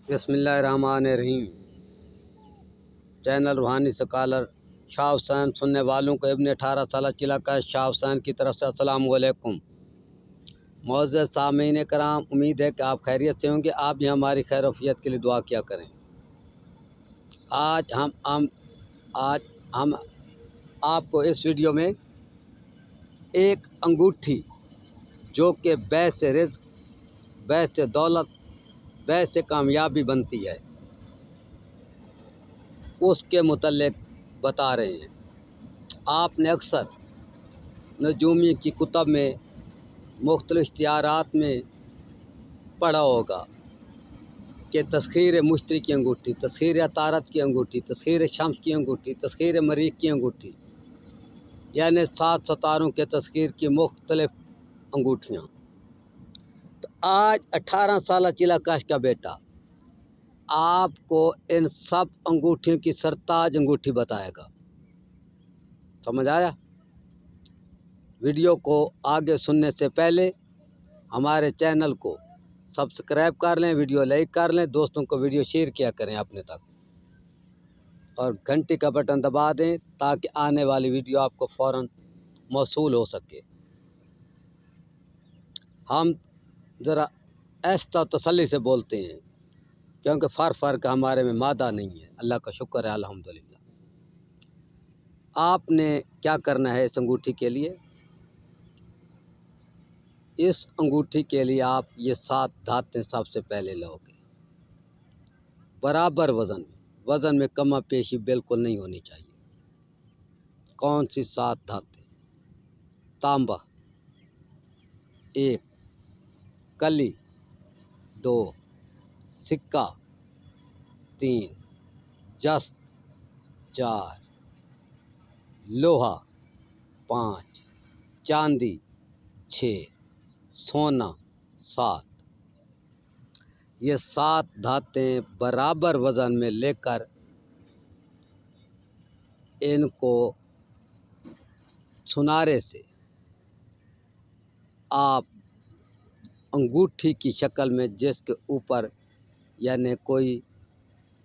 बिस्मिल्लाहिर्रहमानिर्रहीम। चैनल रूहानी स्कॉलर शाह हुसैन सुनने वालों को इब्न 18 साल चिला का शाह हुसैन की तरफ से अस्सलाम वालेकुम। मोअज़्ज़ज़ सामीन कराम, उम्मीद है कि आप खैरियत से होंगे। आप भी हमारी खैर-ओ-आफियत के लिए दुआ किया करें। आज हम आपको इस वीडियो में एक अंगूठी जो कि बैत से रिज़्क़, बैत से दौलत, बैत से कामयाबी बनती है, उसके मुतल्लिक़ बता रहे हैं। आपने अक्सर नजूमी की कुतब में, मुख्तलिफ़ इश्तिहारात में पढ़ा होगा कि तस्खीर मुश्तरी की अंगूठी, तस्खीर अतारत की अंगूठी, तस्खीर शम्स की अंगूठी, तस्खीर मरीख़ की अंगूठी, यानी 7 सितारों के तस्खीर की मुख्तलिफ़ अंगूठियाँ। तो आज 18 साल चिलाकाश का बेटा आपको इन सब अंगूठियों की सरताज अंगूठी बताएगा। समझ आया? वीडियो को आगे सुनने से पहले हमारे चैनल को सब्सक्राइब कर लें, वीडियो लाइक कर लें, दोस्तों को वीडियो शेयर किया करें अपने तक, और घंटी का बटन दबा दें ताकि आने वाली वीडियो आपको फ़ौरन मौसूल हो सके। हम ज़रा ऐसा तसल्ली से बोलते हैं क्योंकि फ़र्क हमारे में मादा नहीं है। अल्लाह का शुक्र है, अल्हम्दुलिल्लाह। आपने क्या करना है इस अंगूठी के लिए? इस अंगूठी के लिए आप ये 7 धातें सबसे पहले लोगे, बराबर वज़न में कमा पेशी बिल्कुल नहीं होनी चाहिए। कौन सी 7 धातें? तांबा 1, कली 2, सिक्का 3, जस्त 4, लोहा 5, चांदी 6, सोना 7। ये 7 धातें बराबर वज़न में लेकर इनको सुनारे से आप अंगूठी की शक्ल में, जिसके ऊपर यानी कोई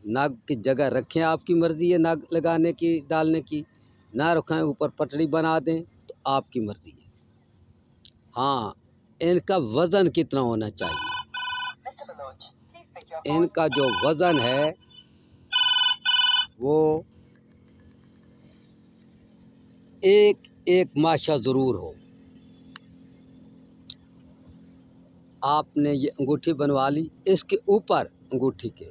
नग की जगह रखें, आपकी मर्ज़ी है नग लगाने की, डालने की, ना रखें ऊपर पटड़ी बना दें तो आपकी मर्ज़ी है। हाँ, इनका वज़न कितना होना चाहिए? इनका जो वज़न है वो एक माशा ज़रूर हो। आपने ये अंगूठी बनवा ली, इसके ऊपर अंगूठी के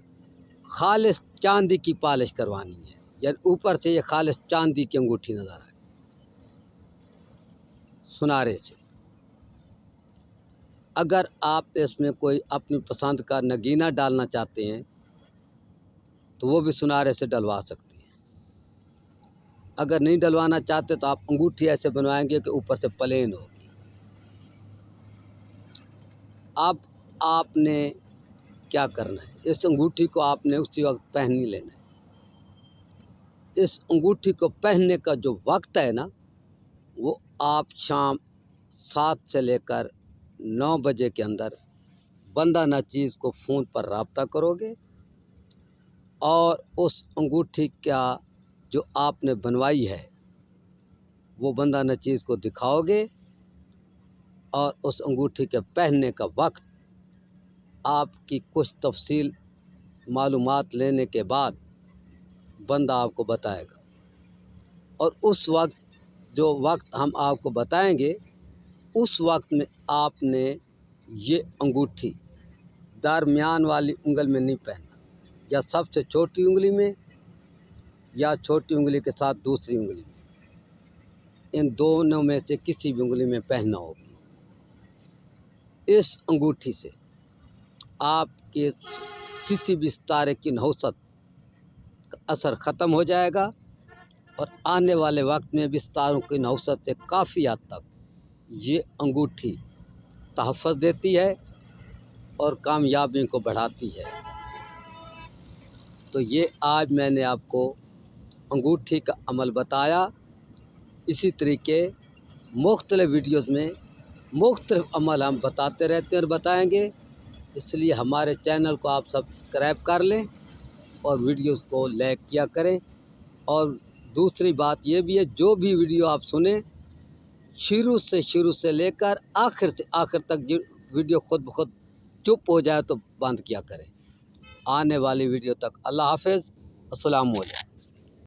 खालिस चांदी की पॉलिश करवानी है, यानी ऊपर से ये खालिस चांदी की अंगूठी नज़र आए सुनारे से। अगर आप इसमें कोई अपनी पसंद का नगीना डालना चाहते हैं तो वो भी सुनारे से डलवा सकते हैं। अगर नहीं डलवाना चाहते तो आप अंगूठी ऐसे बनवाएंगे कि ऊपर से प्लेन होगी। अब आपने क्या करना है? इस अंगूठी को आपने उसी वक्त पहन ही लेना है। इस अंगूठी को पहनने का जो वक्त है ना, वो आप शाम 7 से लेकर 9 बजे के अंदर बंदा नचीज़ को फ़ोन पर राब्ता करोगे और उस अंगूठी का जो आपने बनवाई है वो बंदा नचीज़ को दिखाओगे, और उस अंगूठी के पहनने का वक्त आपकी कुछ तफसील मालूमात लेने के बाद बंदा आपको बताएगा। और उस वक्त, जो वक्त हम आपको बताएंगे, उस वक्त में आपने ये अंगूठी दरमियान वाली उंगली में नहीं पहनना, या सबसे छोटी उंगली में, या छोटी उंगली के साथ दूसरी उंगली में। इन दोनों में से किसी भी उंगली में पहनना होगी। इस अंगूठी से आपके किसी भी सितारे की नहुसत का असर ख़त्म हो जाएगा, और आने वाले वक्त में भी सितारों की नहुसत से काफ़ी हद तक ये अंगूठी तहफ़्फ़ुज़ देती है और कामयाबी को बढ़ाती है। तो ये आज मैंने आपको अंगूठी का अमल बताया। इसी तरीके मुख्तलिफ़ वीडियोज़ में मुख्तलिफ़ अमल हम बताते रहते हैं और बताएंगे। इसलिए हमारे चैनल को आप सब्सक्राइब कर लें और वीडियोस को लाइक किया करें। और दूसरी बात ये भी है, जो भी वीडियो आप सुने शुरू से लेकर आखिर तक जो वीडियो खुद ब खुद चुप हो जाए तो बंद किया करें। आने वाली वीडियो तक अल्लाह हाफ़िज़, अस्सलाम वालेकुम।